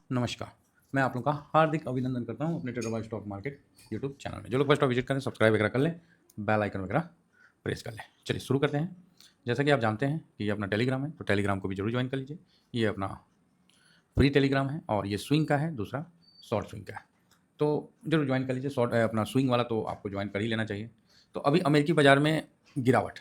नमस्कार, मैं आप लोगों का हार्दिक अभिनंदन करता हूँ अपने trader stock market YouTube channel में। जो लोग फर्स्ट टाइम विजिट करें सब्सक्राइब वगैरह कर लें, बेल आइकन वगैरह प्रेस कर लें। चलिए शुरू करते हैं। जैसा कि आप जानते हैं कि ये अपना टेलीग्राम है, तो टेलीग्राम को भी जरूर ज्वाइन कर लीजिए। ये अपना फ्री टेलीग्राम है और ये स्विंग का है, दूसरा शॉर्ट स्विंग का है। तो जरूर ज्वाइन कर लीजिए। शॉर्ट अपना स्विंग वाला तो आपको ज्वाइन कर ही लेना चाहिए। तो अभी अमेरिकी बाजार में गिरावट,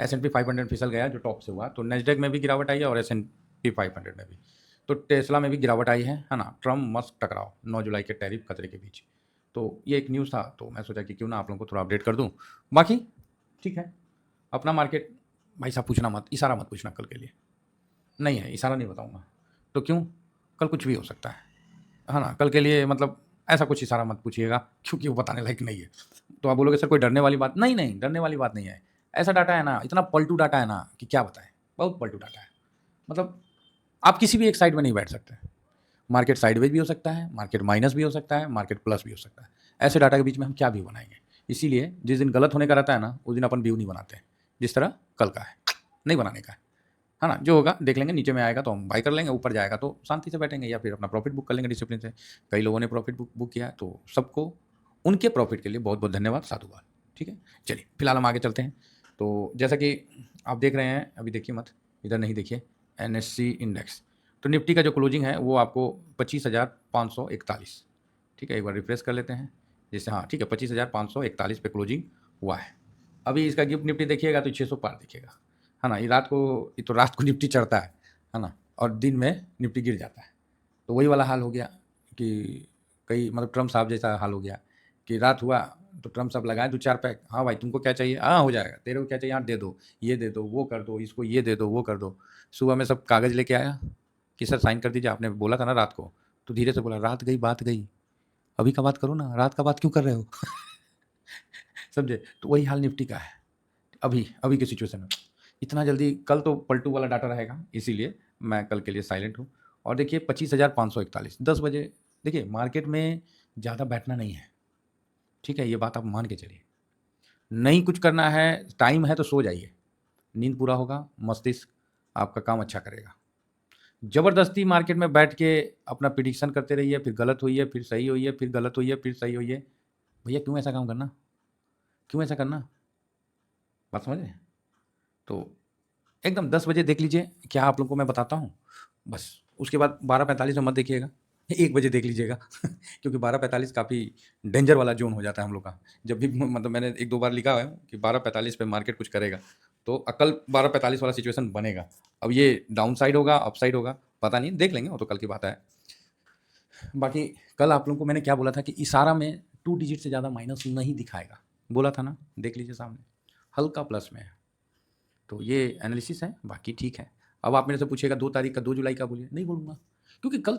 S&P 500 फिसल गया जो टॉप से हुआ, तो नेस्डेक में भी गिरावट आई है और S&P 500 में भी। तो टेस्ला में भी गिरावट आई है ना। ट्रम्प मस्क टकराव 9 जुलाई के टैरिफ खतरे के बीच। तो ये एक न्यूज़ था, तो मैं सोचा कि क्यों ना आप लोगों को थोड़ा अपडेट कर दूं। बाकी ठीक है, अपना मार्केट भाई साहब पूछना मत, इशारा मत पूछना कल के लिए। नहीं है, इशारा नहीं बताऊंगा। तो क्यों, कल कुछ भी हो सकता है ना। कल के लिए मतलब ऐसा कुछ इशारा मत पूछिएगा, क्योंकि वो बताने लायक नहीं है। तो आप बोलोगे सर कोई डरने वाली बात नहीं, नहीं डरने वाली बात नहीं है। ऐसा डाटा है ना, इतना पलटू डाटा है ना कि क्या बताएं, बहुत पलटू डाटा है। मतलब आप किसी भी एक साइड में नहीं बैठ सकते। मार्केट साइडवेज भी हो सकता है, मार्केट माइनस भी हो सकता है, मार्केट प्लस भी हो सकता है। ऐसे डाटा के बीच में हम क्या व्यू बनाएंगे। इसीलिए जिस दिन गलत होने का रहता है ना, उस दिन अपन व्यू नहीं बनाते, जिस तरह कल का है नहीं बनाने का है ना। जो होगा देख लेंगे, नीचे में आएगा तो हम बाई कर लेंगे, ऊपर जाएगा तो शांति से बैठेंगे या फिर अपना प्रॉफिट बुक कर लेंगे डिसिप्लिन से। कई लोगों ने प्रॉफिट बुक किया, तो सबको उनके प्रॉफिट के लिए बहुत बहुत धन्यवाद, साधुवाद। ठीक है, चलिए फिलहाल हम आगे चलते हैं। तो जैसा कि आप देख रहे हैं, अभी देखिए मत, इधर नहीं देखिए, NSE इंडेक्स। तो निफ्टी का जो क्लोजिंग है वो आपको 25,541। ठीक है, एक बार रिफ्रेश कर लेते हैं। जैसे हाँ ठीक है, 25,541 पे क्लोजिंग हुआ है। अभी इसका गिफ्ट निफ्टी देखिएगा तो 600 पार दिखेगा, है ना। ये तो रात को निफ्टी चढ़ता है ना, और दिन में निफ्टी गिर जाता है। तो वही वाला हाल हो गया कि कई मतलब ट्रम्प साहब जैसा हाल हो गया कि रात हुआ तो ट्रम्प साहब लगाए 2-4 पैक। हाँ भाई तुमको क्या चाहिए, हाँ हो जाएगा, तेरे को क्या चाहिए, हाँ दे दो, ये दे दो, वो कर दो, इसको ये दे दो, वो कर दो। सुबह में सब कागज़ लेके आया कि सर साइन कर दीजिए, आपने बोला था ना रात को। तो धीरे से बोला, रात गई बात गई, अभी का बात करो ना, रात का बात क्यों कर रहे हो। समझे। तो वही हाल निफ्टी का है अभी अभी की सिचुएशन में। इतना जल्दी कल तो पलटू वाला डाटा रहेगा, इसीलिए मैं कल के लिए साइलेंट हूँ। और देखिए 25,541 10 बजे। देखिए मार्केट में ज़्यादा बैठना नहीं है, ठीक है, ये बात आप मान के चलिए। नहीं कुछ करना है, टाइम है तो सो जाइए, नींद पूरा होगा, मस्तिष्क आपका काम अच्छा करेगा। ज़बरदस्ती मार्केट में बैठ के अपना प्रिडिक्शन करते रहिए, फिर गलत हुई है, फिर सही हुई है, फिर गलत हुई है, फिर सही हुई है। भैया क्यों ऐसा काम करना, क्यों ऐसा करना, बात समझ रहे हैं। तो एकदम 10 बजे देख लीजिए, क्या आप लोगों को मैं बताता हूँ। बस उसके बाद 12:45 में मत देखिएगा, 1 बजे देख लीजिएगा। क्योंकि 12:45 काफ़ी डेंजर वाला ज़ोन हो जाता है हम लोग का। जब भी मतलब मैंने 1-2 बार लिखा है कि 12:45 पे मार्केट कुछ करेगा, तो कल 12:45 वाला सिचुएशन बनेगा। अब ये डाउन साइड होगा, अप साइड होगा, पता नहीं, देख लेंगे, वो तो कल की बात है। बाकी कल आप लोगों को मैंने क्या बोला था कि इशारा में 2 डिजिट से ज़्यादा माइनस नहीं दिखाएगा, बोला था ना, देख लीजिए सामने हल्का प्लस में है। तो ये एनालिसिस है, बाकी ठीक है। अब आप मेरे से पूछिएगा 2 तारीख का, 2 जुलाई का बोलिए, नहीं बोलूँगा, क्योंकि कल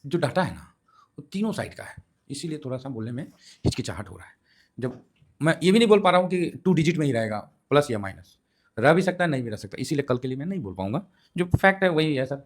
जो डाटा है ना वो तीनों साइड का है, इसीलिए थोड़ा-सा बोलने में हिचकिचाहट हो रहा है। जब मैं ये भी नहीं बोल पा रहा हूँ कि 2 डिजिट में ही रहेगा, प्लस या माइनस रह भी सकता है, नहीं भी रह सकता, इसीलिए कल के लिए मैं नहीं बोल पाऊँगा। जो फैक्ट है वही है सर।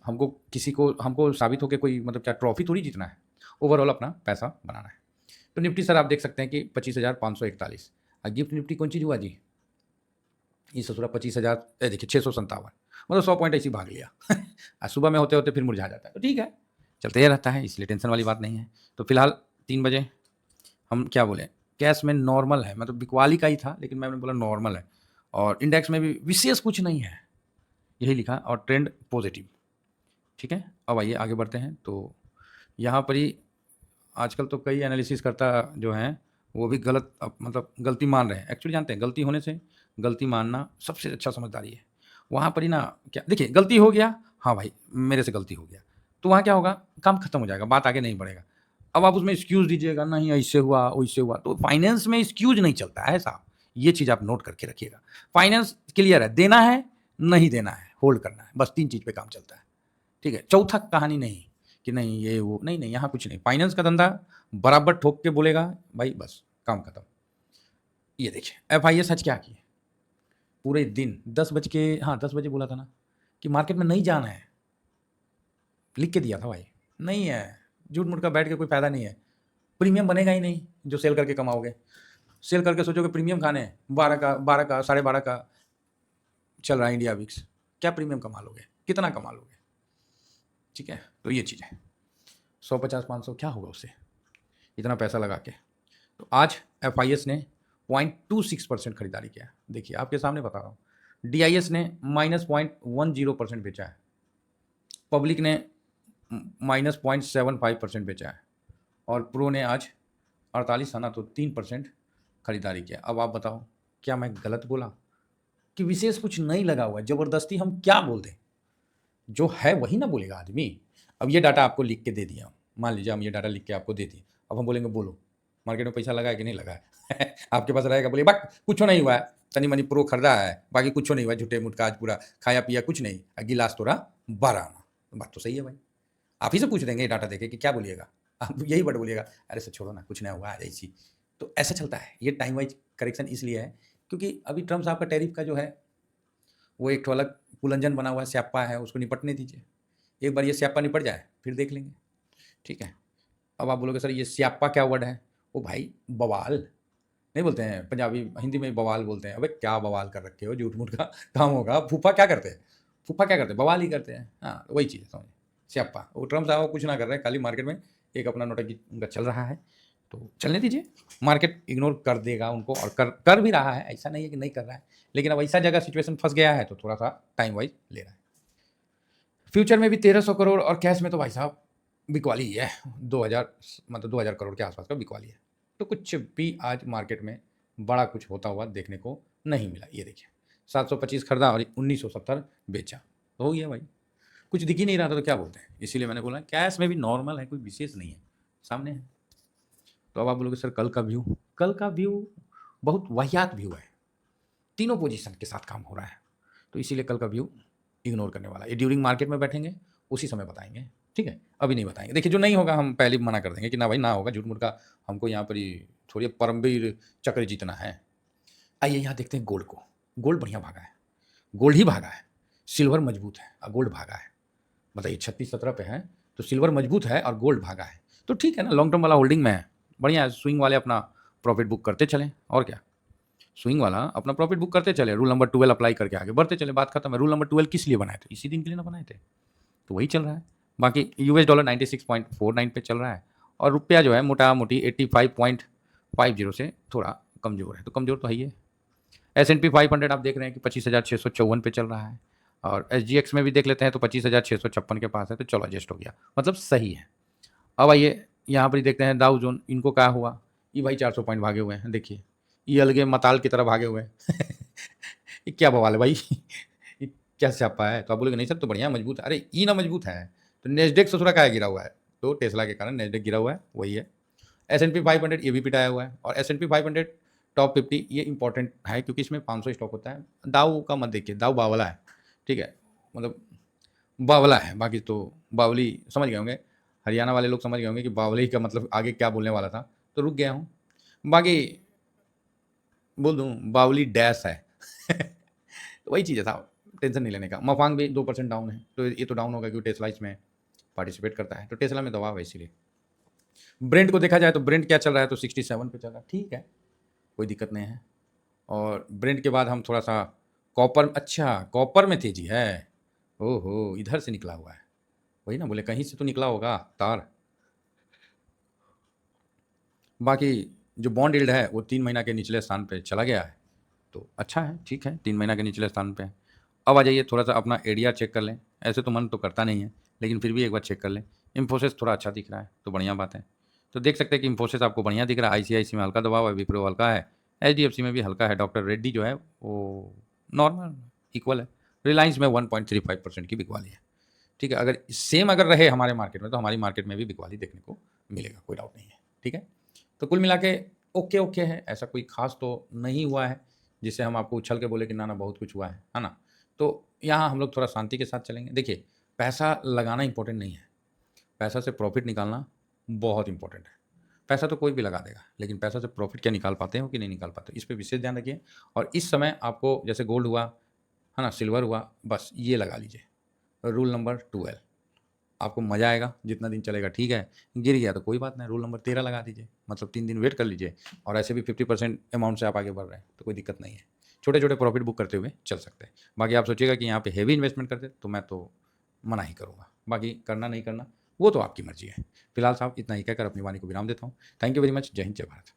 हमको साबित हो के कोई मतलब क्या ट्रॉफी थोड़ी जीतना है, ओवरऑल अपना पैसा बनाना है। तो निफ्टी सर आप देख सकते हैं कि 25,541। गिफ्ट निफ्टी कौन चीज़ हुआ जी, ये ससुरा 25,000, देखिए 657, मतलब 100 पॉइंट ऐसी भाग लिया। आज सुबह में होते होते फिर मुरझा जाता है, तो ठीक है, चलते ही रहता है, इसलिए टेंशन वाली बात नहीं है। तो फिलहाल 3 बजे हम क्या बोले, कैश में नॉर्मल है, मतलब बिकवाली का ही था, लेकिन मैंने बोला नॉर्मल है। और इंडेक्स में भी विशेष कुछ नहीं है, यही लिखा, और ट्रेंड पॉजिटिव। ठीक है, अब आइए आगे बढ़ते हैं। तो यहाँ पर ही आजकल तो कई एनालिसिस करता जो हैं वो भी गलत मतलब गलती मान रहे हैं। एक्चुअली जानते हैं गलती होने से गलती मानना सबसे अच्छा समझदारी है। वहाँ पर ही ना क्या देखिए, गलती हो गया, हाँ भाई मेरे से गलती हो गया, तो वहाँ क्या होगा, काम खत्म हो जाएगा, बात आगे नहीं बढ़ेगा। अब आप उसमें एक्सक्यूज़ दीजिएगा, नहीं ऐसे हुआ वैसे हुआ, तो फाइनेंस में एक्सक्यूज़ नहीं चलता है साहब। ये चीज़ आप नोट करके रखिएगा। फाइनेंस क्लियर है, देना है, नहीं देना है, होल्ड करना है, बस 3 चीज़ पे काम चलता है। ठीक है, चौथा कहानी नहीं कि नहीं ये वो, नहीं नहीं, यहाँ कुछ नहीं। फाइनेंस का धंधा बराबर ठोक के बोलेगा भाई, बस काम खत्म। ये देखिए FIS सच क्या किए, पूरे दिन 10 बज के, हाँ 10 बजे बोला था ना कि मार्केट में नहीं जाना है, लिख के दिया था भाई, नहीं है, झूठ मूठ का बैठ के कोई फायदा नहीं है। प्रीमियम बनेगा ही नहीं जो सेल करके कमाओगे। सेल करके सोचोगे प्रीमियम खाने, 12 का 12.5 का चल रहा है इंडिया विक्स, क्या प्रीमियम कमा लोगे, कितना कमा लोगे। ठीक है, तो ये चीज़ है। 150-500 क्या होगा उससे, इतना पैसा लगा के। तो आज एफआईएस ने 0.26% खरीदारी किया है। देखिए आपके सामने बता रहा हूँ। डीआईएस ने -0.10% बेचा है। पब्लिक ने -0.75% बेचा है। और प्रो ने आज 48 आना तो 3% खरीदारी किया। अब आप बताओ, क्या मैं गलत बोला कि विशेष कुछ नहीं लगा हुआ है? ज़बरदस्ती हम क्या बोल दें? जो है वही ना बोलेगा आदमी। अब ये डाटा आपको लिख के दे दिया, मान लीजिए हम ये डाटा लिख के आपको दे दिए, अब हम बोलेंगे बोलो मार्केट में पैसा लगा है कि नहीं लगा है आपके पास रहेगा, बोलिए बट कुछ नहीं हुआ है, तनी मनी प्रो खरीदा है, बाकी कुछ नहीं हुआ, झूठे मुटका आज पूरा खाया पिया कुछ नहीं, गिलास तोड़ा 12 आना। बात तो सही है भाई, आप ही से पूछ देंगे ये डाटा देखे कि क्या बोलिएगा, आप यही वर्ड बोलिएगा, अरे सर छोड़ो ना कुछ नहीं हुआ ऐसी। तो ऐसा चलता है, ये टाइम वाइज करेक्शन इसलिए है क्योंकि अभी ट्रम्प साहब का टैरिफ का जो है वो एक अलग उलझन बना हुआ है, स्यापा है, उसको निपटने दीजिए। एक बार ये स्यापा निपट जाए फिर देख लेंगे, ठीक है। अब आप बोलोगे सर ये स्यापा क्या वर्ड है? ओ भाई बवाल नहीं बोलते हैं पंजाबी, हिंदी में बवाल बोलते हैं। अबे क्या बवाल कर रखे हो, झूठ मूठ का काम होगा। फूफा क्या करते हैं? फूफा क्या करते हैं? बवाल ही करते हैं। हाँ वही चीज़ है, समझ। स्यापा वो ट्रम्प साहब कुछ ना कर रहे हैं, खाली मार्केट में एक अपना नोटंकी उनका चल रहा है, तो चलने दीजिए। मार्केट इग्नोर कर देगा उनको, और कर भी रहा है, ऐसा नहीं है कि नहीं कर रहा है, लेकिन अब ऐसा जगह सिचुएशन फंस गया है तो थोड़ा सा टाइम वाइज ले रहा है। फ्यूचर में भी 1300 करोड़ और कैश में तो भाई साहब बिकवाली ही है, 2000 मतलब 2000 करोड़ के आसपास का बिकवाली है। तो कुछ भी आज मार्केट में बड़ा कुछ होता हुआ देखने को नहीं मिला। ये देखिए 725 खरीदा और 1970 बेचा, तो हो गया भाई। कुछ दिख ही नहीं रहा था तो क्या बोलते हैं, इसीलिए मैंने बोला कैश में भी नॉर्मल है, कोई विशेष नहीं है, सामने है। तो अब आप बोलोगे सर कल का व्यू, कल का व्यू बहुत वाहियात व्यू है, तीनों पोजीशन के साथ काम हो रहा है, तो इसीलिए कल का व्यू इग्नोर करने वाला है। ये ड्यूरिंग मार्केट में बैठेंगे उसी समय बताएंगे, ठीक है, अभी नहीं बताएंगे। देखिए जो नहीं होगा हम पहले मना कर देंगे कि ना भाई ना होगा, झूठ मूठ का हमको यहाँ पर ही थोड़ी परमवीर चक्र जीतना है। आइए यहाँ देखते हैं गोल्ड को। गोल्ड बढ़िया भागा है, गोल्ड ही भागा है, सिल्वर मजबूत है और गोल्ड भागा है। बताइए 36-17 पे है तो सिल्वर मजबूत है और गोल्ड भागा है, तो ठीक है ना, लॉन्ग टर्म वाला होल्डिंग में है, बढ़िया है। स्विंग वाले अपना प्रॉफिट बुक करते चलें, और क्या, स्विंग वाला अपना प्रॉफिट बुक करते चले, रूल नंबर 12 अप्लाई करके आगे बढ़ते चले, बात खत्म है। रूल नंबर 12 किस लिए बनाए थे? इसी दिन के लिए ना बनाए थे, तो वही चल रहा है। बाकी यूएस डॉलर 96.49 पे चल रहा है, और रुपया जो है मोटा मोटी 85.50 से थोड़ा कमज़ोर है, तो कमज़ोर तो है ही है। S&P 500 आप देख रहे हैं कि 25,654 पे चल रहा है, और SGX में भी देख लेते हैं तो 25,656 के पास है, तो चलो एडजस्ट हो गया, मतलब सही है। अब आइए यहाँ पर ही देखते हैं दाउ जोन, इनको क्या हुआ, ये भाई 400 पॉइंट भागे हुए हैं, देखिए ये अलगे मताल की तरह भागे हुए हैं ये क्या बवाल है भाई ये क्या स्यापा है? तो आप बोलोगे नहीं सर तो बढ़िया मजबूत है, अरे ई ना मजबूत है तो नेस्डेक ससुरा क्या गिरा हुआ है, तो टेस्ला के कारण नेस्डेक गिरा हुआ है, वही है। S&P 500 ये भी पिटाया हुआ है, और S&P 500 टॉप 50 ये इंपॉर्टेंट है क्योंकि इसमें 500 स्टॉक होता है। दाऊ का मत देखिए, दाऊ बावला है, ठीक है, मतलब बावला है, बाकी तो बावली समझ गए होंगे, हरियाणा वाले लोग समझ गए होंगे कि बावली का मतलब आगे क्या बोलने वाला था, तो रुक गया हूँ। बाकी बोल दूँ बावली डैश है तो वही चीज़ है साहब, टेंशन नहीं लेने का। मफांग भी 2% डाउन है, तो ये तो डाउन होगा क्योंकि टेस्ला इसमें पार्टिसिपेट करता है, तो टेस्ला में दबाव है इसीलिए। ब्रेंट को देखा जाए तो ब्रेंट क्या चल रहा है, तो 67 पे चल रहा है, ठीक है, कोई दिक्कत नहीं है। और ब्रेंट के बाद हम थोड़ा सा कॉपर, अच्छा कॉपर में तेजी है, ओहो इधर से निकला हुआ है, वही ना बोले कहीं से तो निकला होगा तार। बाकी जो बॉन्ड यील्ड है वो 3 महीना के निचले स्थान पे चला गया है, तो अच्छा है, ठीक है, 3 महीना के निचले स्थान पे है। अब आ जाइए थोड़ा सा अपना एडीआर चेक कर लें, ऐसे तो मन तो करता नहीं है लेकिन फिर भी एक बार चेक कर लें। इन्फोसिस थोड़ा अच्छा दिख रहा है तो बढ़िया बात है, तो देख सकते हैं कि इन्फोसिस आपको बढ़िया दिख रहा है। आईसीआईसी में हल्का दबाव है, विप्रो हल्का है, एचडीएफसी में भी हल्का है, डॉक्टर रेड्डी जो है वो नॉर्मल इक्वल है, रिलायंस में 1.35% की बिकवाली है, ठीक है। अगर सेम अगर रहे हमारे मार्केट में तो हमारी मार्केट में भी बिकवाली देखने को मिलेगा, कोई डाउट नहीं है, ठीक है। तो कुल मिला के ओके ओके है, ऐसा कोई खास तो नहीं हुआ है जिससे हम आपको उछल के बोले कि ना ना बहुत कुछ हुआ है ना। तो यहाँ हम लोग थोड़ा शांति के साथ चलेंगे। देखिए पैसा लगाना इंपॉर्टेंट नहीं है, पैसा से प्रॉफिट निकालना बहुत इंपॉर्टेंट है। पैसा तो कोई भी लगा देगा, लेकिन पैसा से प्रॉफिट क्या निकाल पाते हो कि नहीं निकाल पाते, इस पर विशेष ध्यान रखिए। और इस समय आपको जैसे गोल्ड हुआ है ना, सिल्वर हुआ, बस ये लगा लीजिए रूल नंबर 12, आपको मज़ा आएगा, जितना दिन चलेगा ठीक है, गिर गया तो कोई बात नहीं, रूल नंबर 13 लगा दीजिए, मतलब 3 दिन वेट कर लीजिए, और ऐसे भी 50% अमाउंट से आप आगे बढ़ रहे हैं तो कोई दिक्कत नहीं है, छोटे छोटे प्रॉफिट बुक करते हुए चल सकते हैं। बाकी आप सोचिएगा कि यहाँ पे हेवी इन्वेस्टमेंट करते तो मैं तो मना ही करूँगा। बाकी करना नहीं करना वो तो आपकी मर्जी है। फिलहाल साहब इतना ही कहकर अपनी वाणी को विराम देता हूँ। Thank you very much. जय हिंद, जय भारत।